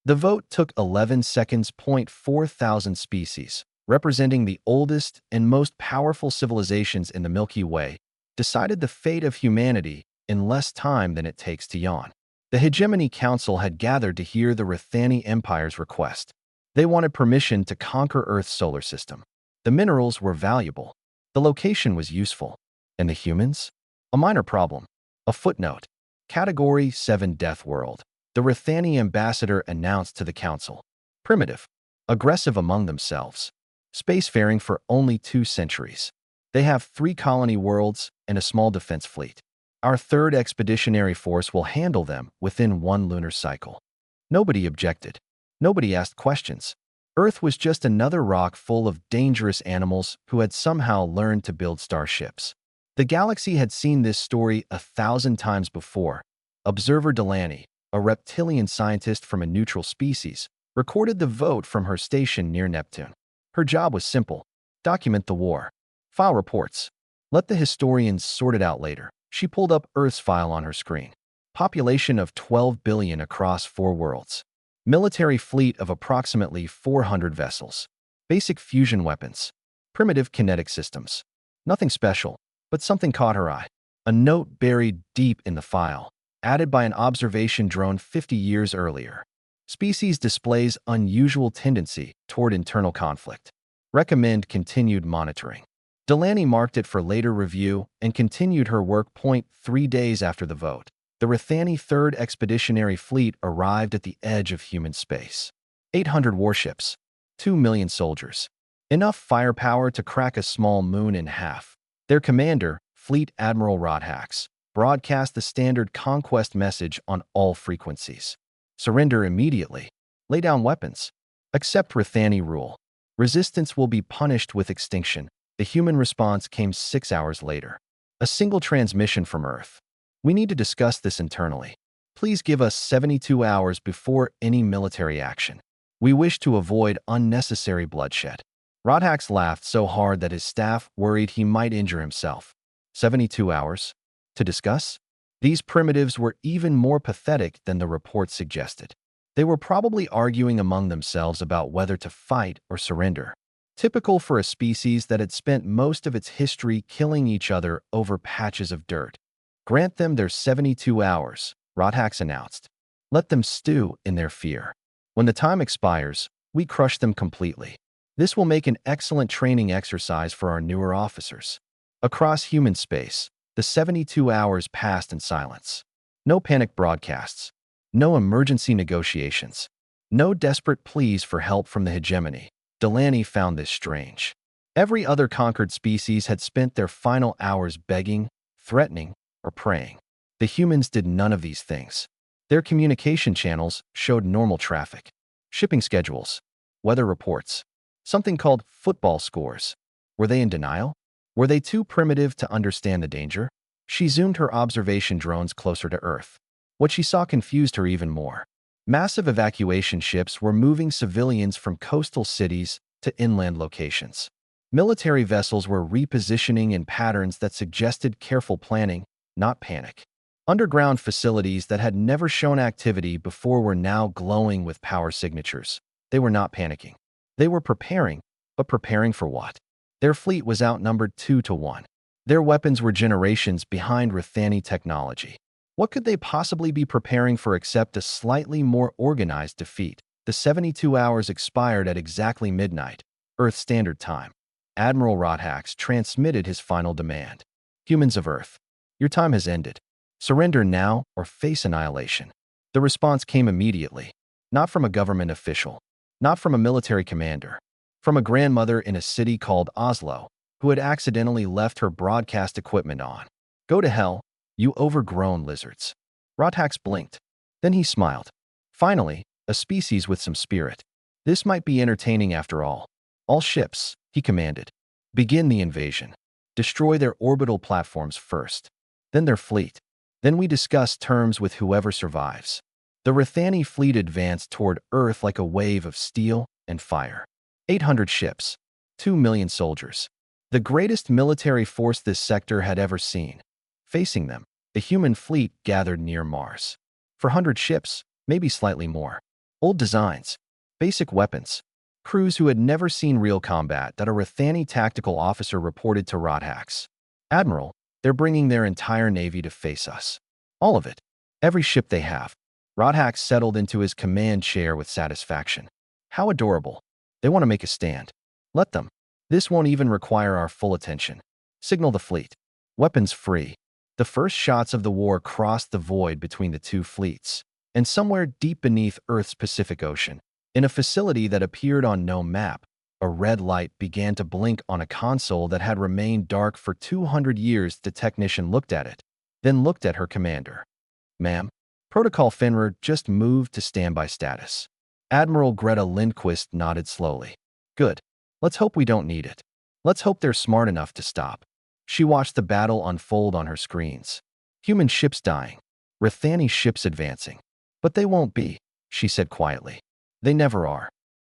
The vote took 11 seconds. 4,000 species, representing the oldest and most powerful civilizations in the Milky Way, decided the fate of humanity in less time than it takes to yawn. The Hegemony Council had gathered to hear the Rithani Empire's request. They wanted permission to conquer Earth's solar system. The minerals were valuable. The location was useful. And the humans? A minor problem. A footnote. Category 7 Deathworld. The Rithani ambassador announced to the council. Primitive. Aggressive among themselves. Spacefaring for only 2 centuries. They have 3 colony worlds and a small defense fleet. Our 3rd expeditionary force will handle them within 1 lunar cycle. Nobody objected. Nobody asked questions. Earth was just another rock full of dangerous animals who had somehow learned to build starships. The galaxy had seen this story 1,000 times before. Observer Delaney, a reptilian scientist from a neutral species, recorded the vote from her station near Neptune. Her job was simple: document the war. File reports. Let the historians sort it out later. She pulled up Earth's file on her screen. Population of 12 billion across 4 worlds. Military fleet of approximately 400 vessels. Basic fusion weapons. Primitive kinetic systems. Nothing special, but something caught her eye. A note buried deep in the file, added by an observation drone 50 years earlier. Species displays unusual tendency toward internal conflict. Recommend continued monitoring. Delaney marked it for later review and continued her work. 3 days after the vote, the Rithani 3rd Expeditionary Fleet arrived at the edge of human space. 800 warships, 2 million soldiers. Enough firepower to crack a small moon in half. Their commander, Fleet Admiral Rodhax, broadcast the standard conquest message on all frequencies. Surrender immediately. Lay down weapons. Accept Rithani rule. Resistance will be punished with extinction. The human response came 6 hours later. A single transmission from Earth. We need to discuss this internally. Please give us 72 hours before any military action. We wish to avoid unnecessary bloodshed. Rodhax laughed so hard that his staff worried he might injure himself. 72 hours? To discuss? These primitives were even more pathetic than the report suggested. They were probably arguing among themselves about whether to fight or surrender. Typical for a species that had spent most of its history killing each other over patches of dirt. Grant them their 72 hours, Rodhax announced. Let them stew in their fear. When the time expires, we crush them completely. This will make an excellent training exercise for our newer officers. Across human space, the 72 hours passed in silence. No panic broadcasts. No emergency negotiations. No desperate pleas for help from the hegemony. Delaney found this strange. Every other conquered species had spent their final hours begging, threatening, or praying. The humans did none of these things. Their communication channels showed normal traffic, shipping schedules, weather reports, something called football scores. Were they in denial? Were they too primitive to understand the danger? She zoomed her observation drones closer to Earth. What she saw confused her even more. Massive evacuation ships were moving civilians from coastal cities to inland locations. Military vessels were repositioning in patterns that suggested careful planning, not panic. Underground facilities that had never shown activity before were now glowing with power signatures. They were not panicking. They were preparing, but preparing for what? Their fleet was outnumbered 2 to 1. Their weapons were generations behind Rithani technology. What could they possibly be preparing for except a slightly more organized defeat? The 72 hours expired at exactly midnight, Earth Standard Time. Admiral Rodhax transmitted his final demand. Humans of Earth, your time has ended. Surrender now or face annihilation. The response came immediately. Not from a government official. Not from a military commander. From a grandmother in a city called Oslo, who had accidentally left her broadcast equipment on. Go to hell, you overgrown lizards. Rodhax blinked. Then he smiled. Finally, a species with some spirit. This might be entertaining after all. All ships, he commanded. Begin the invasion. Destroy their orbital platforms first. Then their fleet. Then we discuss terms with whoever survives. The Rithani fleet advanced toward Earth like a wave of steel and fire. 800 ships. 2 million soldiers. The greatest military force this sector had ever seen. Facing them, the human fleet gathered near Mars. 400 ships, maybe slightly more. Old designs, basic weapons, crews who had never seen real combat that a Rithani tactical officer reported to Rodhax. Admiral, they're bringing their entire navy to face us. All of it. Every ship they have. Rodhax settled into his command chair with satisfaction. How adorable. They want to make a stand. Let them. This won't even require our full attention. Signal the fleet. Weapons free. The first shots of the war crossed the void between the two fleets, and somewhere deep beneath Earth's Pacific Ocean, in a facility that appeared on no map, a red light began to blink on a console that had remained dark for 200 years. The technician looked at it, then looked at her commander. Ma'am, Protocol Fenrir just moved to standby status. Admiral Greta Lindquist nodded slowly. Good. Let's hope we don't need it. Let's hope they're smart enough to stop. She watched the battle unfold on her screens. Human ships dying. Rithani ships advancing. But they won't be, she said quietly. They never are.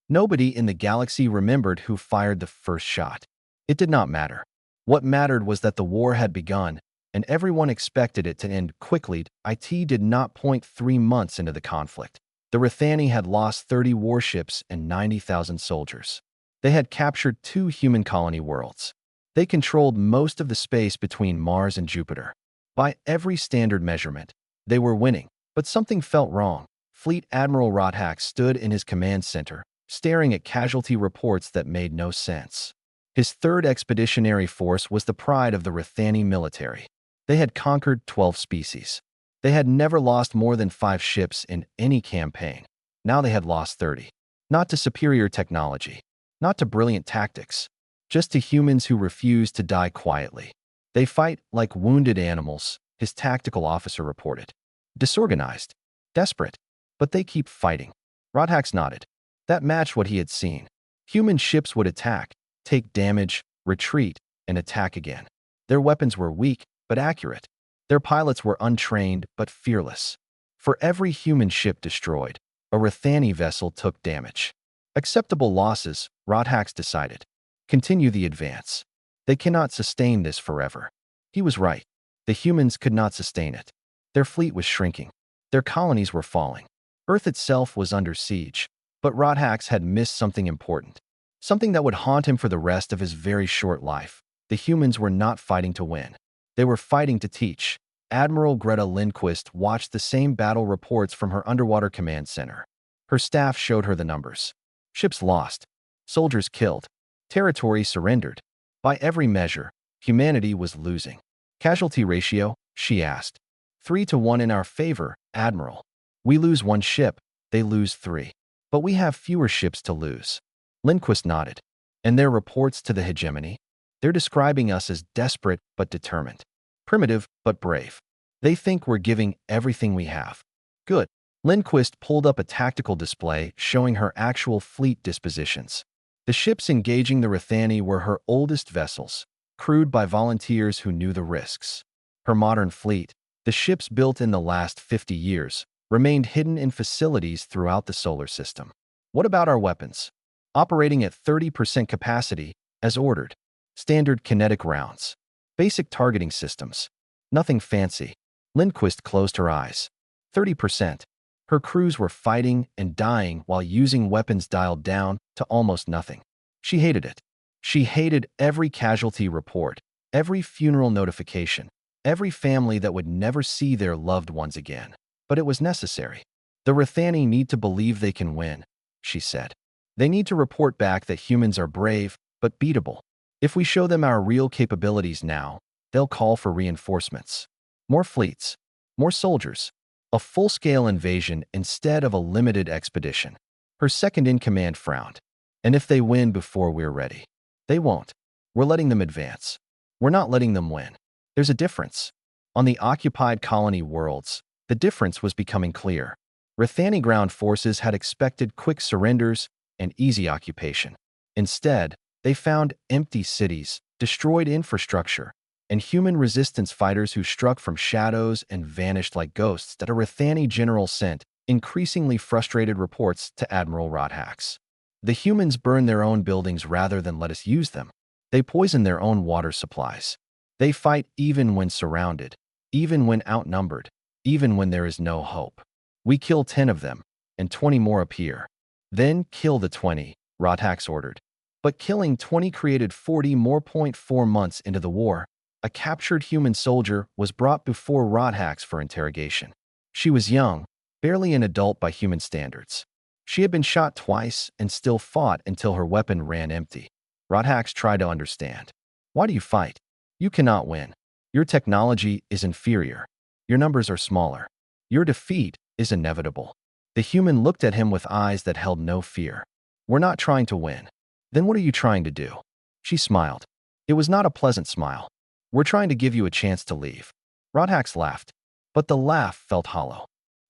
Nobody in the galaxy remembered who fired the first shot. It did not matter. What mattered was that the war had begun, and everyone expected it to end quickly. It did not point 3 months into the conflict. The Rithani had lost 30 warships and 90,000 soldiers. They had captured 2 human colony worlds. They controlled most of the space between Mars and Jupiter. By every standard measurement, they were winning, but something felt wrong. Fleet Admiral Rodhax stood in his command center, staring at casualty reports that made no sense. His 3rd expeditionary force was the pride of the Rithani military. They had conquered 12 species. They had never lost more than 5 ships in any campaign. Now they had lost 30. Not to superior technology, not to brilliant tactics, just to humans who refused to die quietly. They fight like wounded animals, his tactical officer reported. Disorganized, desperate, but they keep fighting. Rodhax nodded. That matched what he had seen. Human ships would attack, take damage, retreat, and attack again. Their weapons were weak, but accurate. Their pilots were untrained, but fearless. For every human ship destroyed, a Rithani vessel took damage. Acceptable losses, Rodhax decided. Continue the advance. They cannot sustain this forever. He was right. The humans could not sustain it. Their fleet was shrinking. Their colonies were falling. Earth itself was under siege. But Rodhax had missed something important. Something that would haunt him for the rest of his very short life. The humans were not fighting to win. They were fighting to teach. Admiral Greta Lindquist watched the same battle reports from her underwater command center. Her staff showed her the numbers. Ships lost. Soldiers killed. Territory surrendered. By every measure, humanity was losing. Casualty ratio, she asked. 3-to-1 in our favor, Admiral. We lose 1 ship, they lose 3. But we have fewer ships to lose. Lindquist nodded. And their reports to the hegemony? They're describing us as desperate but determined. Primitive but brave. They think we're giving everything we have. Good. Lindquist pulled up a tactical display showing her actual fleet dispositions. The ships engaging the Rithani were her oldest vessels, crewed by volunteers who knew the risks. Her modern fleet, the ships built in the last 50 years, remained hidden in facilities throughout the solar system. What about our weapons? Operating at 30% capacity, as ordered. Standard kinetic rounds. Basic targeting systems. Nothing fancy. Lindquist closed her eyes. 30%. Her crews were fighting and dying while using weapons dialed down to almost nothing. She hated it. She hated every casualty report, every funeral notification, every family that would never see their loved ones again. But it was necessary. The Rithani need to believe they can win, she said. They need to report back that humans are brave, but beatable. If we show them our real capabilities now, they'll call for reinforcements. More fleets, more soldiers, a full-scale invasion instead of a limited expedition. Her second-in-command frowned. And if they win before we're ready? They won't. We're letting them advance. We're not letting them win. There's a difference. On the occupied colony worlds, the difference was becoming clear. Rithani ground forces had expected quick surrenders and easy occupation. Instead, they found empty cities, destroyed infrastructure, and human resistance fighters who struck from shadows and vanished like ghosts that a Rithani general sent increasingly frustrated reports to Admiral Rodhax. The humans burn their own buildings rather than let us use them. They poison their own water supplies. They fight even when surrounded, even when outnumbered, even when there is no hope. We kill 10 of them, and 20 more appear. Then kill the 20, Rodhax ordered. But killing 20 created 40 more. 4 months into the war, a captured human soldier was brought before Rodhax for interrogation. She was young, barely an adult by human standards. She had been shot twice and still fought until her weapon ran empty. Rodhax tried to understand. Why do you fight? You cannot win. Your technology is inferior. Your numbers are smaller. Your defeat is inevitable. The human looked at him with eyes that held no fear. We're not trying to win. Then what are you trying to do? She smiled. It was not a pleasant smile. We're trying to give you a chance to leave. Rodhax laughed, but the laugh felt hollow.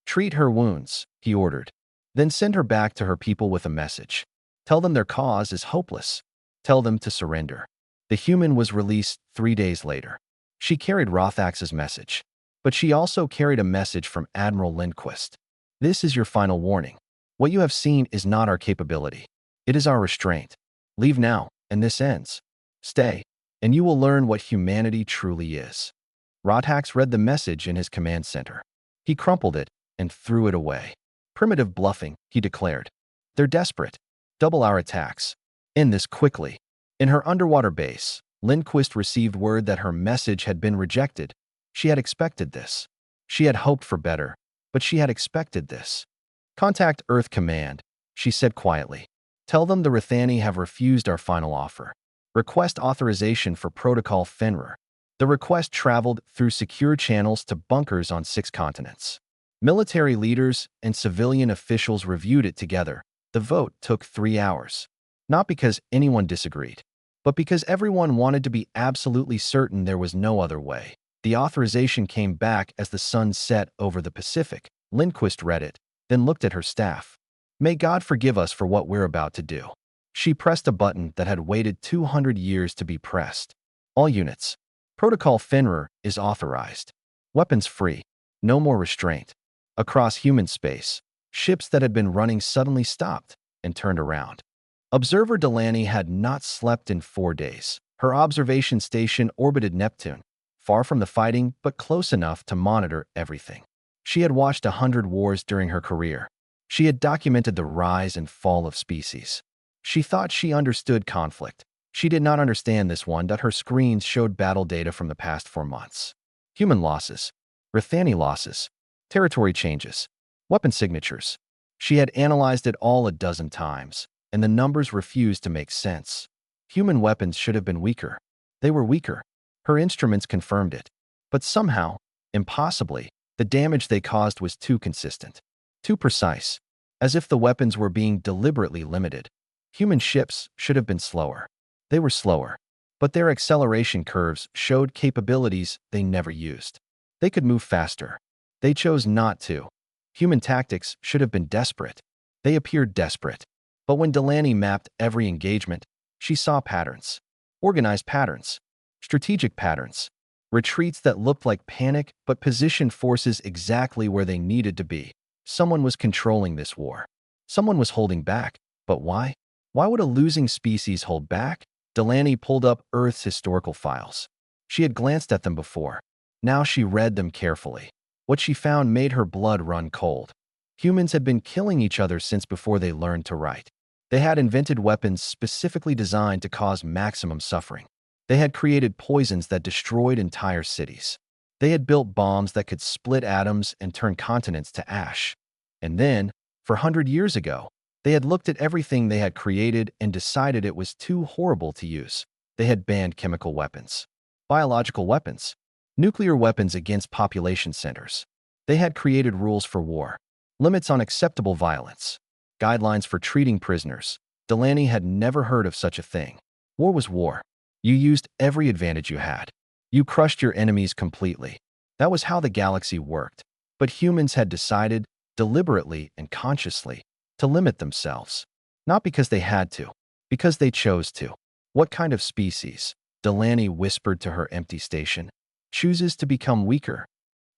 Treat her wounds, he ordered. Then send her back to her people with a message. Tell them their cause is hopeless. Tell them to surrender. The human was released 3 days later. She carried Rodhax's message, but she also carried a message from Admiral Lindquist. This is your final warning. What you have seen is not our capability. It is our restraint. Leave now, and this ends. Stay, and you will learn what humanity truly is. Rodhax read the message in his command center. He crumpled it and threw it away. Primitive bluffing, he declared. They're desperate. Double our attacks. End this quickly. In her underwater base, Lindquist received word that her message had been rejected. She had expected this. She had hoped for better, but she had expected this. Contact Earth Command, she said quietly. Tell them the Rithani have refused our final offer. Request authorization for Protocol Fenrir. The request traveled through secure channels to bunkers on 6 continents. Military leaders and civilian officials reviewed it together. The vote took 3 hours. Not because anyone disagreed, but because everyone wanted to be absolutely certain there was no other way. The authorization came back as the sun set over the Pacific. Lindquist read it, then looked at her staff. May God forgive us for what we're about to do. She pressed a button that had waited 200 years to be pressed. All units. Protocol Fenrir is authorized. Weapons free. No more restraint. Across human space, ships that had been running suddenly stopped and turned around. Observer Delaney had not slept in 4 days. Her observation station orbited Neptune, far from the fighting but close enough to monitor everything. She had watched 100 wars during her career. She had documented the rise and fall of species. She thought she understood conflict. She did not understand this one that her screens showed battle data from the past 4 months. Human losses, Rithani losses, territory changes, weapon signatures. She had analyzed it all a dozen times, and the numbers refused to make sense. Human weapons should have been weaker. They were weaker. Her instruments confirmed it. But somehow, impossibly, the damage they caused was too consistent. Too precise, as if the weapons were being deliberately limited. Human ships should have been slower. They were slower, but their acceleration curves showed capabilities they never used. They could move faster. They chose not to. Human tactics should have been desperate. They appeared desperate. But when Delaney mapped every engagement, she saw patterns. Organized patterns. Strategic patterns. Retreats that looked like panic but positioned forces exactly where they needed to be. Someone was controlling this war. Someone was holding back. But why? Why would a losing species hold back? Delaney pulled up Earth's historical files. She had glanced at them before. Now she read them carefully. What she found made her blood run cold. Humans had been killing each other since before they learned to write. They had invented weapons specifically designed to cause maximum suffering. They had created poisons that destroyed entire cities. They had built bombs that could split atoms and turn continents to ash. And then, 400 years ago, they had looked at everything they had created and decided it was too horrible to use. They had banned chemical weapons, biological weapons, nuclear weapons against population centers. They had created rules for war, limits on acceptable violence, guidelines for treating prisoners. Delaney had never heard of such a thing. War was war. You used every advantage you had. You crushed your enemies completely. That was how the galaxy worked. But humans had decided, deliberately and consciously, to limit themselves. Not because they had to, because they chose to. What kind of species, Delaney whispered to her empty station, chooses to become weaker?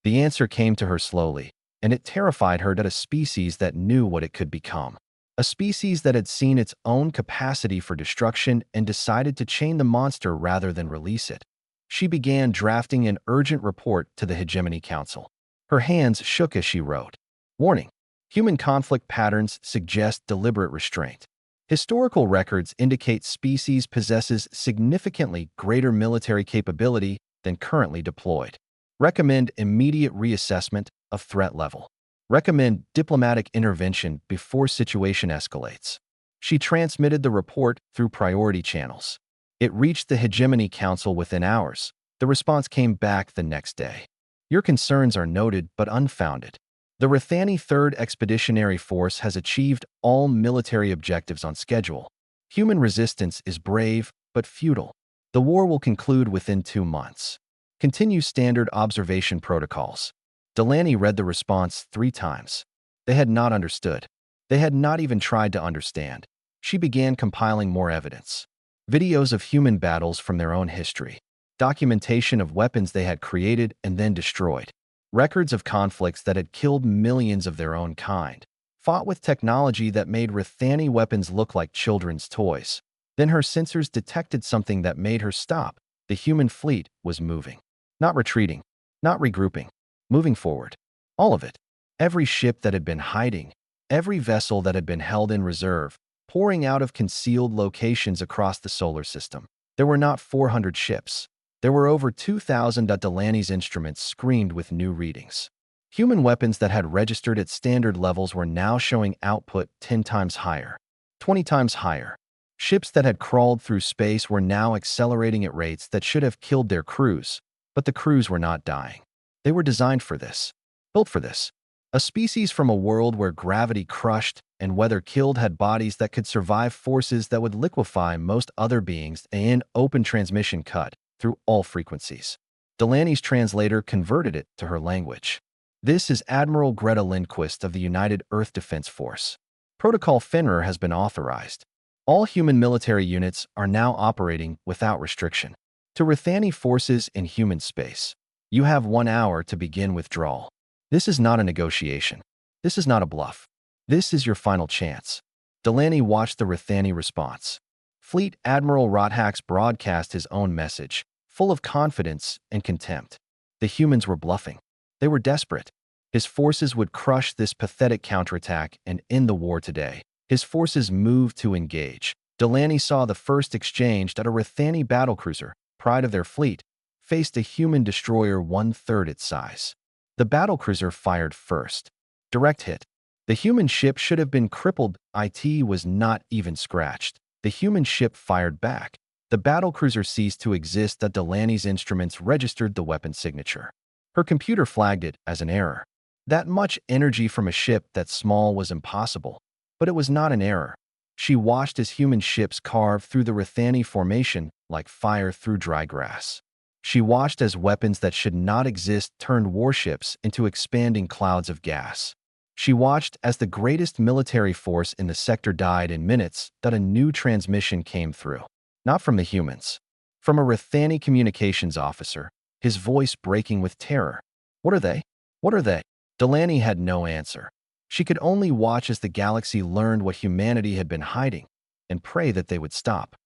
The answer came to her slowly, and it terrified her that a species that knew what it could become. A species that had seen its own capacity for destruction and decided to chain the monster rather than release it. She began drafting an urgent report to the Hegemony Council. Her hands shook as she wrote. Warning. Human conflict patterns suggest deliberate restraint. Historical records indicate species possesses significantly greater military capability than currently deployed. Recommend immediate reassessment of threat level. Recommend diplomatic intervention before situation escalates. She transmitted the report through priority channels. It reached the Hegemony Council within hours. The response came back the next day. Your concerns are noted but unfounded. The Rithani 3rd Expeditionary Force has achieved all military objectives on schedule. Human resistance is brave but futile. The war will conclude within 2 months. Continue standard observation protocols. Delaney read the response 3 times. They had not understood. They had not even tried to understand. She began compiling more evidence. Videos of human battles from their own history. Documentation of weapons they had created and then destroyed. Records of conflicts that had killed millions of their own kind. Fought with technology that made Rithani weapons look like children's toys. Then her sensors detected something that made her stop. The human fleet was moving. Not retreating. Not regrouping. Moving forward. All of it. Every ship that had been hiding. Every vessel that had been held in reserve. Pouring out of concealed locations across the solar system. There were not 400 ships. There were over 2,000. Delaney's instruments screamed with new readings. Human weapons that had registered at standard levels were now showing output 10 times higher, 20 times higher. Ships that had crawled through space were now accelerating at rates that should have killed their crews, but the crews were not dying. They were designed for this, built for this. A species from a world where gravity crushed and weather killed had bodies that could survive forces that would liquefy most other beings. An open transmission cut through all frequencies. Delaney's translator converted it to her language. This is Admiral Greta Lindquist of the United Earth Defense Force. Protocol Fenrir has been authorized. All human military units are now operating without restriction. To Rithani forces in human space, you have 1 hour to begin withdrawal. This is not a negotiation. This is not a bluff. This is your final chance. Delaney watched the Rithani response. Fleet Admiral Rothax broadcast his own message, full of confidence and contempt. The humans were bluffing. They were desperate. His forces would crush this pathetic counterattack and end the war today. His forces moved to engage. Delaney saw the first exchange that a Rithani battlecruiser, pride of their fleet, faced a human destroyer 1/3 its size. The battlecruiser fired first. Direct hit. The human ship should have been crippled. It was not even scratched. The human ship fired back. The battlecruiser ceased to exist. Delaney's instruments registered the weapon signature. Her computer flagged it as an error. That much energy from a ship that small was impossible. But it was not an error. She watched as human ships carved through the Rithani formation like fire through dry grass. She watched as weapons that should not exist turned warships into expanding clouds of gas. She watched as the greatest military force in the sector died in minutes. A new transmission came through. Not from the humans. From a Rithani communications officer, his voice breaking with terror. What are they? What are they? Delaney had no answer. She could only watch as the galaxy learned what humanity had been hiding and pray that they would stop.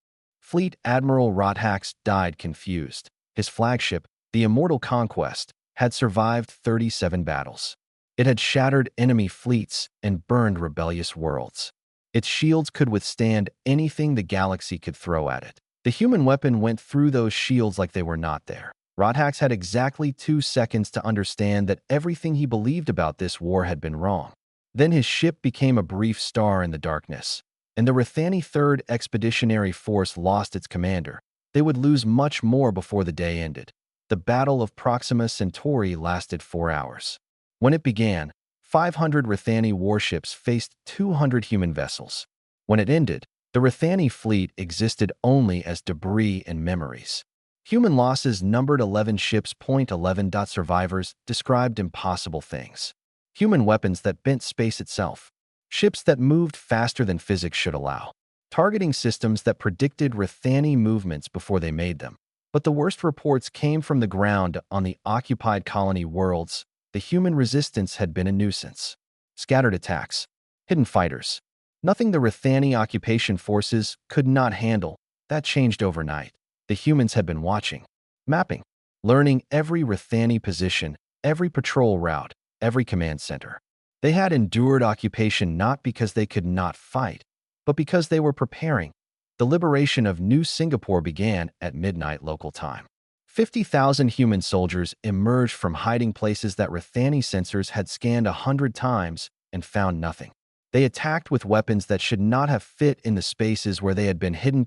Fleet Admiral Rothax died confused. His flagship, the Immortal Conquest, had survived 37 battles. It had shattered enemy fleets and burned rebellious worlds. Its shields could withstand anything the galaxy could throw at it. The human weapon went through those shields like they were not there. Rothax had exactly 2 seconds to understand that everything he believed about this war had been wrong. Then his ship became a brief star in the darkness, and the Rithani 3rd Expeditionary Force lost its commander. They would lose much more before the day ended. The Battle of Proxima Centauri lasted 4 hours. When it began, 500 Rithani warships faced 200 human vessels. When it ended, the Rithani fleet existed only as debris and memories. Human losses numbered 11 ships. 11. Survivors described impossible things. Human weapons that bent space itself. Ships that moved faster than physics should allow. Targeting systems that predicted Rithani movements before they made them. But the worst reports came from the ground on the occupied colony worlds. The human resistance had been a nuisance. Scattered attacks. Hidden fighters. Nothing the Rithani occupation forces could not handle. That changed overnight. The humans had been watching. Mapping. Learning every Rithani position, every patrol route, every command center. They had endured occupation not because they could not fight, but because they were preparing. The liberation of New Singapore began at midnight local time. 50,000 human soldiers emerged from hiding places that Rithani sensors had scanned 100 times and found nothing. They attacked with weapons that should not have fit in the spaces where they had been hidden.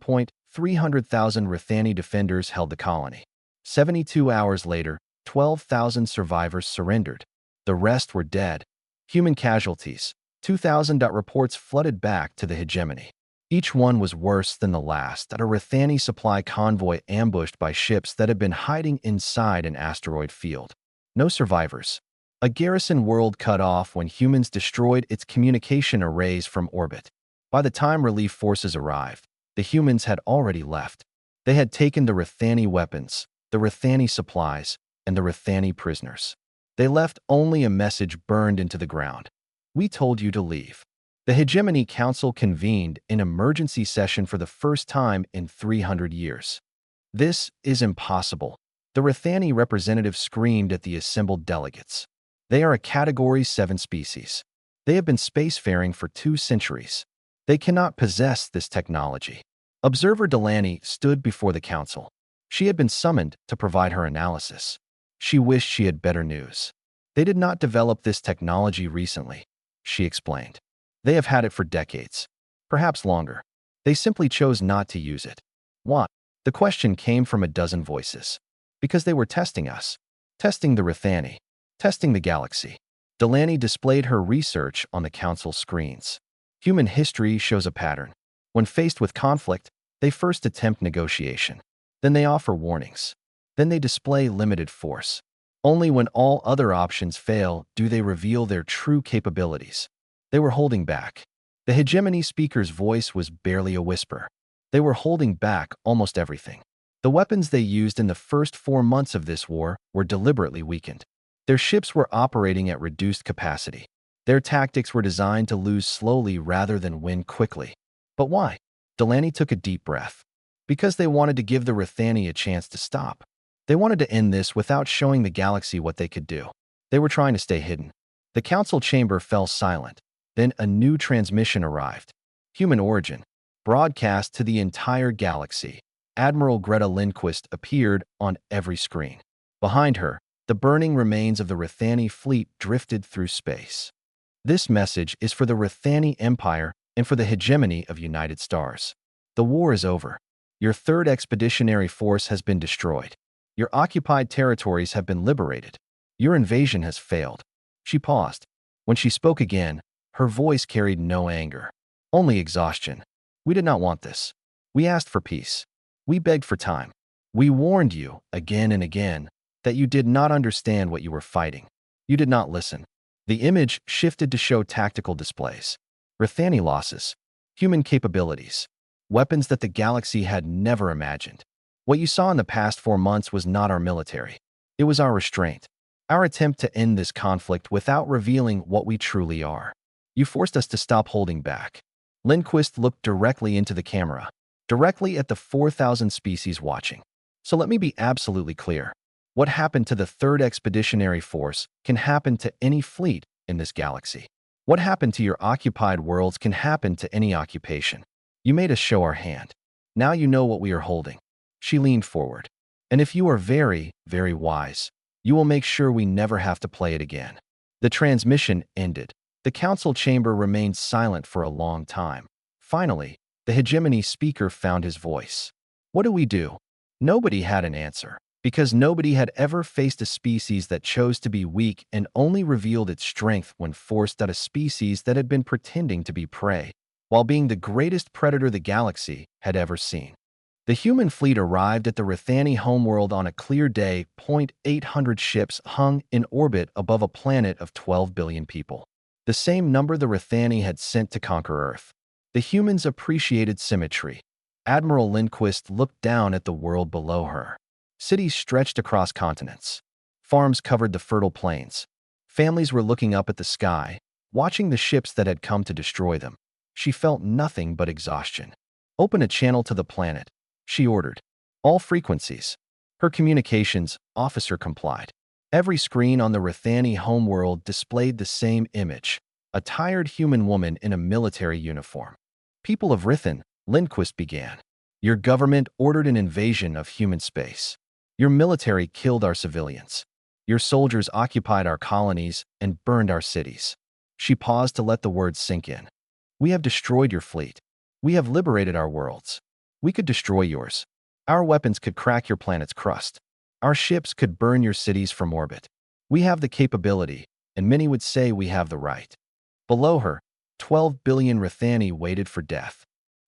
300,000 Rithani defenders held the colony. 72 hours later, 12,000 survivors surrendered. The rest were dead. Human casualties. 2,000. Reports flooded back to the hegemony. Each one was worse than the last. A Rithani supply convoy ambushed by ships that had been hiding inside an asteroid field. No survivors. A garrison world cut off when humans destroyed its communication arrays from orbit. By the time relief forces arrived, the humans had already left. They had taken the Rithani weapons, the Rithani supplies, and the Rithani prisoners. They left only a message burned into the ground. We told you to leave. The Hegemony Council convened an emergency session for the first time in 300 years. This is impossible. The Rithani representative screamed at the assembled delegates. They are a Category 7 species. They have been spacefaring for 2 centuries. They cannot possess this technology. Observer Delaney stood before the council. She had been summoned to provide her analysis. She wished she had better news. They did not develop this technology recently, she explained. They have had it for decades, perhaps longer. They simply chose not to use it. Why? The question came from a dozen voices. Because they were testing us. Testing the Rithani. Testing the galaxy. Delaney displayed her research on the council screens. Human history shows a pattern. When faced with conflict, they first attempt negotiation. Then they offer warnings. Then they display limited force. Only when all other options fail do they reveal their true capabilities. They were holding back. The hegemony speaker's voice was barely a whisper. They were holding back almost everything. The weapons they used in the first 4 months of this war were deliberately weakened. Their ships were operating at reduced capacity. Their tactics were designed to lose slowly rather than win quickly. But why? Delaney took a deep breath. Because they wanted to give the Rithani a chance to stop. They wanted to end this without showing the galaxy what they could do. They were trying to stay hidden. The council chamber fell silent. Then a new transmission arrived. Human origin. Broadcast to the entire galaxy. Admiral Greta Lindquist appeared on every screen. Behind her, the burning remains of the Rithani fleet drifted through space. This message is for the Rithani Empire and for the hegemony of United Stars. The war is over. Your 3rd Expeditionary Force has been destroyed. Your occupied territories have been liberated. Your invasion has failed. She paused. When she spoke again, her voice carried no anger, only exhaustion. We did not want this. We asked for peace. We begged for time. We warned you, again and again, that you did not understand what you were fighting. You did not listen. The image shifted to show tactical displays. Rithani losses. Human capabilities. Weapons that the galaxy had never imagined. What you saw in the past 4 months was not our military. It was our restraint. Our attempt to end this conflict without revealing what we truly are. You forced us to stop holding back. Lindquist looked directly into the camera, directly at the 4,000 species watching. So let me be absolutely clear. What happened to the 3rd Expeditionary Force can happen to any fleet in this galaxy. What happened to your occupied worlds can happen to any occupation. You made us show our hand. Now you know what we are holding. She leaned forward. And if you are very, very wise, you will make sure we never have to play it again. The transmission ended. The council chamber remained silent for a long time. Finally, the hegemony speaker found his voice. What do we do? Nobody had an answer, because nobody had ever faced a species that chose to be weak and only revealed its strength when forced at a species that had been pretending to be prey, while being the greatest predator the galaxy had ever seen. The human fleet arrived at the Rithani homeworld on a clear day. 800 ships hung in orbit above a planet of 12 billion people. The same number the Rithani had sent to conquer Earth. The humans appreciated symmetry. Admiral Lindquist looked down at the world below her. Cities stretched across continents. Farms covered the fertile plains. Families were looking up at the sky, watching the ships that had come to destroy them. She felt nothing but exhaustion. Open a channel to the planet, she ordered. All frequencies. Her communications officer complied. Every screen on the Rithani homeworld displayed the same image. a tired human woman in a military uniform. "People of Rithen," Lindquist began, "your government ordered an invasion of human space. Your military killed our civilians. Your soldiers occupied our colonies and burned our cities." She paused to let the words sink in. "We have destroyed your fleet. We have liberated our worlds. We could destroy yours. Our weapons could crack your planet's crust. Our ships could burn your cities from orbit. We have the capability, and many would say we have the right." Below her, 12 billion Rithani waited for death.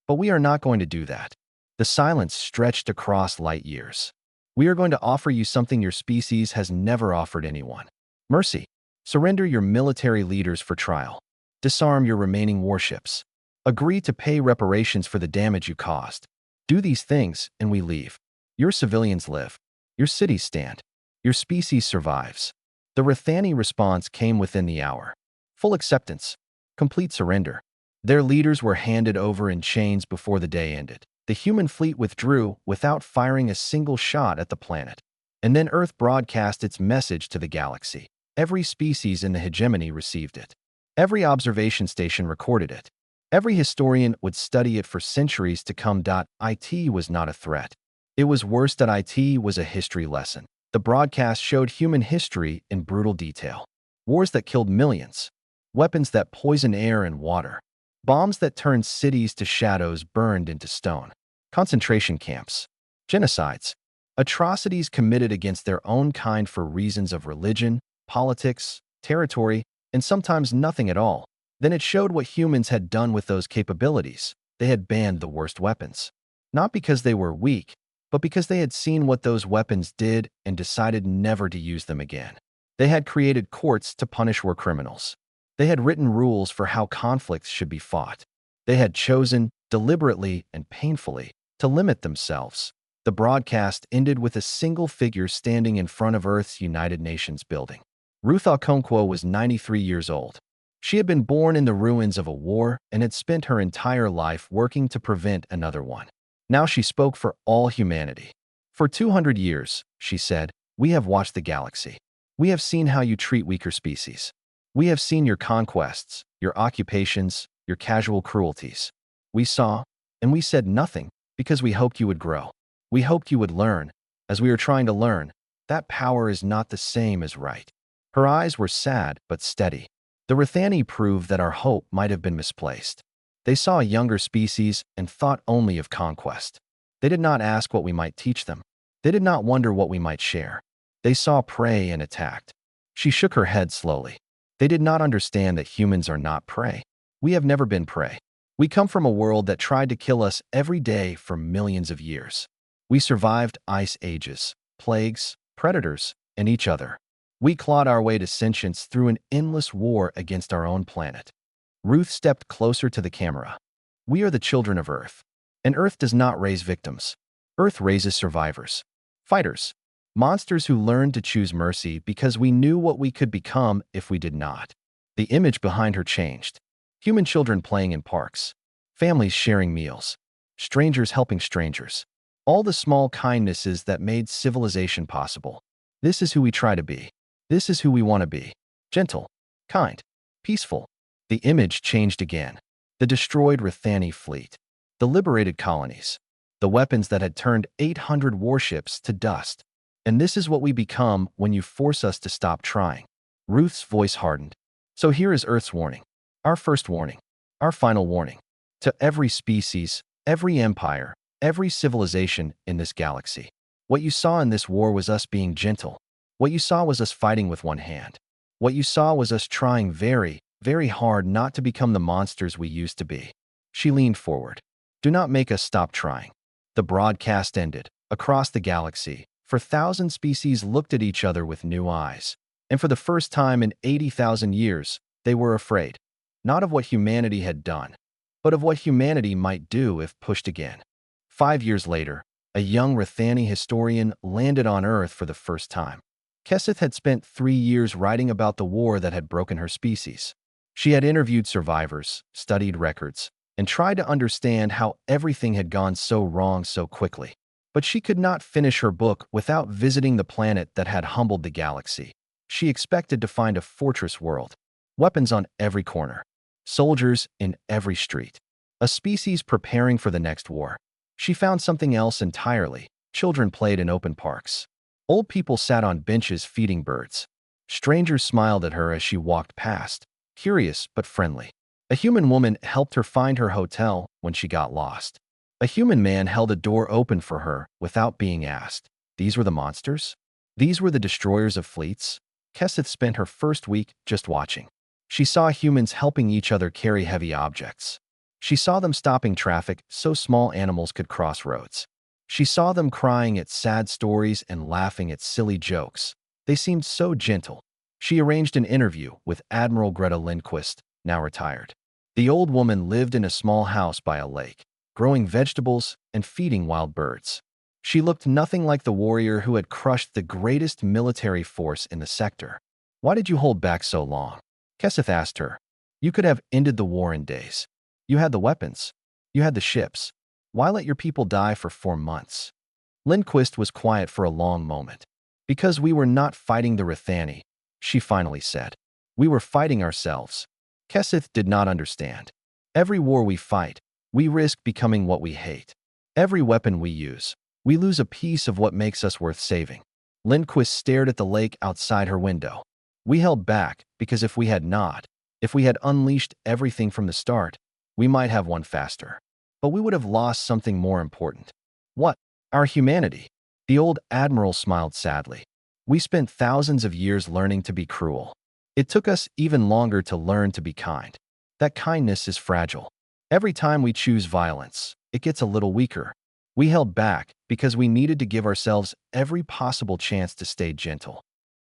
"But we are not going to do that." The silence stretched across light years. "We are going to offer you something your species has never offered anyone. Mercy. Surrender your military leaders for trial. Disarm your remaining warships. Agree to pay reparations for the damage you caused. Do these things, and we leave. Your civilians live. Your cities stand. Your species survives." The Rithani response came within the hour. Full acceptance. Complete surrender. Their leaders were handed over in chains before the day ended. The human fleet withdrew without firing a single shot at the planet. And then Earth broadcast its message to the galaxy. Every species in the hegemony received it. Every observation station recorded it. Every historian would study it for centuries to come. It was not a threat. It was worse that it was a history lesson. The broadcast showed human history in brutal detail. Wars that killed millions. Weapons that poisoned air and water. Bombs that turned cities to shadows burned into stone. Concentration camps. Genocides. Atrocities committed against their own kind for reasons of religion, politics, territory, and sometimes nothing at all. Then it showed what humans had done with those capabilities. They had banned the worst weapons. Not because they were weak, but because they had seen what those weapons did and decided never to use them again. They had created courts to punish war criminals. They had written rules for how conflicts should be fought. They had chosen, deliberately and painfully, to limit themselves. The broadcast ended with a single figure standing in front of Earth's United Nations building. Ruth Okonkwo was 93 years old. She had been born in the ruins of a war and had spent her entire life working to prevent another one. Now she spoke for all humanity. "For 200 years," she said, "we have watched the galaxy. We have seen how you treat weaker species. We have seen your conquests, your occupations, your casual cruelties. We saw, and we said nothing because we hoped you would grow. We hoped you would learn, as we are trying to learn, that power is not the same as right." Her eyes were sad but steady. The Rithani proved that our hope might have been misplaced. They saw a younger species and thought only of conquest. They did not ask what we might teach them. They did not wonder what we might share. They saw prey and attacked. She shook her head slowly. They did not understand that humans are not prey. We have never been prey. We come from a world that tried to kill us every day for millions of years. We survived ice ages, plagues, predators, and each other. We clawed our way to sentience through an endless war against our own planet. Ruth stepped closer to the camera. "We are the children of Earth. And Earth does not raise victims. Earth raises survivors. Fighters. Monsters who learned to choose mercy because we knew what we could become if we did not." The image behind her changed. Human children playing in parks. Families sharing meals. Strangers helping strangers. All the small kindnesses that made civilization possible. This is who we try to be. This is who we want to be. Gentle. Kind. Peaceful. The image changed again. The destroyed Rithani fleet. The liberated colonies. The weapons that had turned 800 warships to dust. "And this is what we become when you force us to stop trying." Ruth's voice hardened. "So here is Earth's warning. Our first warning. Our final warning. To every species, every empire, every civilization in this galaxy. What you saw in this war was us being gentle. What you saw was us fighting with one hand. What you saw was us trying very, very hard not to become the monsters we used to be." She leaned forward. "Do not make us stop trying." The broadcast ended. Across the galaxy, 4,000 species looked at each other with new eyes. And for the first time in 80,000 years, they were afraid. Not of what humanity had done, but of what humanity might do if pushed again. 5 years later, a young Rithani historian landed on Earth for the first time. Keseth had spent 3 years writing about the war that had broken her species. She had interviewed survivors, studied records, and tried to understand how everything had gone so wrong so quickly. But she could not finish her book without visiting the planet that had humbled the galaxy. She expected to find a fortress world, weapons on every corner, soldiers in every street. A species preparing for the next war. She found something else entirely. Children played in open parks. Old people sat on benches feeding birds. Strangers smiled at her as she walked past, curious but friendly. A human woman helped her find her hotel when she got lost. A human man held a door open for her without being asked. These were the monsters? These were the destroyers of fleets? Kesseth spent her first week just watching. She saw humans helping each other carry heavy objects. She saw them stopping traffic so small animals could cross roads. She saw them crying at sad stories and laughing at silly jokes. They seemed so gentle. She arranged an interview with Admiral Greta Lindquist, now retired. The old woman lived in a small house by a lake, growing vegetables and feeding wild birds. She looked nothing like the warrior who had crushed the greatest military force in the sector. "Why did you hold back so long?" Kesseth asked her. "You could have ended the war in days. You had the weapons. You had the ships. Why let your people die for 4 months?" Lindquist was quiet for a long moment. "Because we were not fighting the Rithani," she finally said. "We were fighting ourselves." Kesseth did not understand. Every war we fight, we risk becoming what we hate. Every weapon we use, we lose a piece of what makes us worth saving. Lindquist stared at the lake outside her window. "We held back because if we had unleashed everything from the start, we might have won faster. But we would have lost something more important." "What?" "Our humanity." The old admiral smiled sadly. "We spent thousands of years learning to be cruel. It took us even longer to learn to be kind. That kindness is fragile. Every time we choose violence, it gets a little weaker. We held back because we needed to give ourselves every possible chance to stay gentle."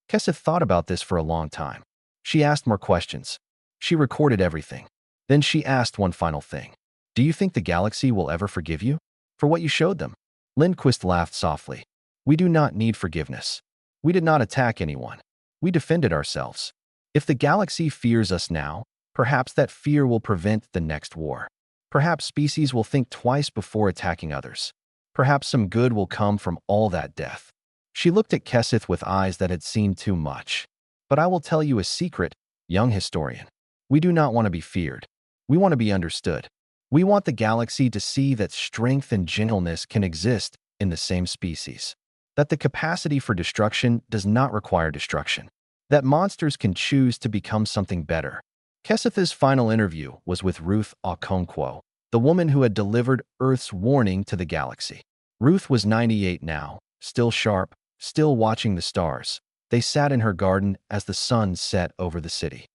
Kesseth thought about this for a long time. She asked more questions. She recorded everything. Then she asked one final thing. "Do you think the galaxy will ever forgive you for what you showed them?" Lindquist laughed softly. "We do not need forgiveness. We did not attack anyone. We defended ourselves. If the galaxy fears us now, perhaps that fear will prevent the next war. Perhaps species will think twice before attacking others. Perhaps some good will come from all that death." She looked at Kesseth with eyes that had seen too much. "But I will tell you a secret, young historian. We do not want to be feared. We want to be understood. We want the galaxy to see that strength and gentleness can exist in the same species. That the capacity for destruction does not require destruction. That monsters can choose to become something better." Kesseth's final interview was with Ruth Okonkwo, the woman who had delivered Earth's warning to the galaxy. Ruth was 98 now, still sharp, still watching the stars. They sat in her garden as the sun set over the city.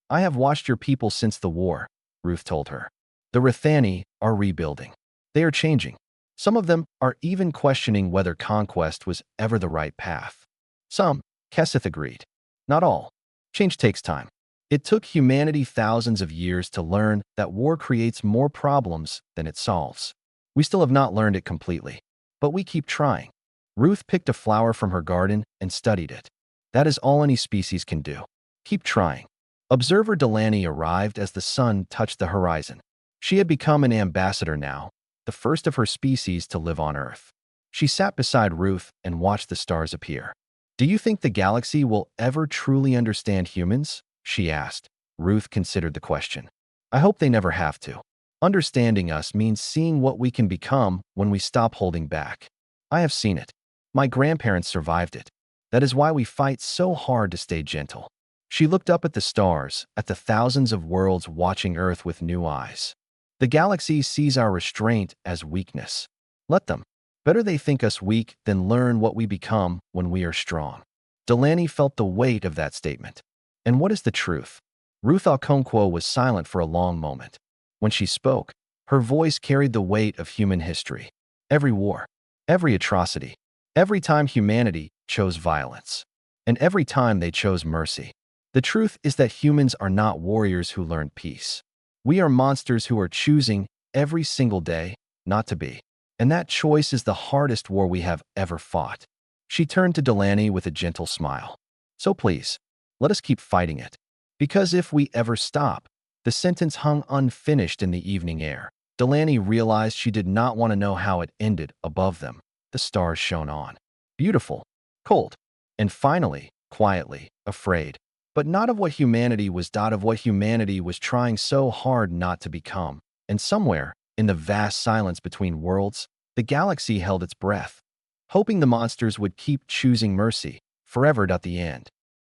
"I have watched your people since the war," Ruth told her. "The Rithani are rebuilding. They are changing. Some of them are even questioning whether conquest was ever the right path." "Some," Kesseth agreed. "Not all. Change takes time. It took humanity thousands of years to learn that war creates more problems than it solves. We still have not learned it completely, but we keep trying." Ruth picked a flower from her garden and studied it. "That is all any species can do. Keep trying." Observer Delaney arrived as the sun touched the horizon. She had become an ambassador now, the first of her species to live on Earth. She sat beside Ruth and watched the stars appear. "Do you think the galaxy will ever truly understand humans?" she asked. Ruth considered the question. "I hope they never have to. Understanding us means seeing what we can become when we stop holding back. I have seen it. My grandparents survived it. That is why we fight so hard to stay gentle." She looked up at the stars, at the thousands of worlds watching Earth with new eyes. "The galaxy sees our restraint as weakness. Let them. Better they think us weak than learn what we become when we are strong." Delaney felt the weight of that statement. "And what is the truth?" Ruth Okonkwo was silent for a long moment. When she spoke, her voice carried the weight of human history. Every war, every atrocity, every time humanity chose violence, and every time they chose mercy. The truth is that humans are not warriors who learn peace. We are monsters who are choosing every single day not to be. And that choice is the hardest war we have ever fought. She turned to Delaney with a gentle smile. "So please, let us keep fighting it. Because if we ever stop," the sentence hung unfinished in the evening air. Delaney realized she did not want to know how it ended. Above them, the stars shone on. Beautiful, cold, and finally, quietly, afraid. but not of what humanity was, of what humanity was trying so hard not to become. And somewhere, in the vast silence between worlds, the galaxy held its breath, hoping the monsters would keep choosing mercy forever at the end.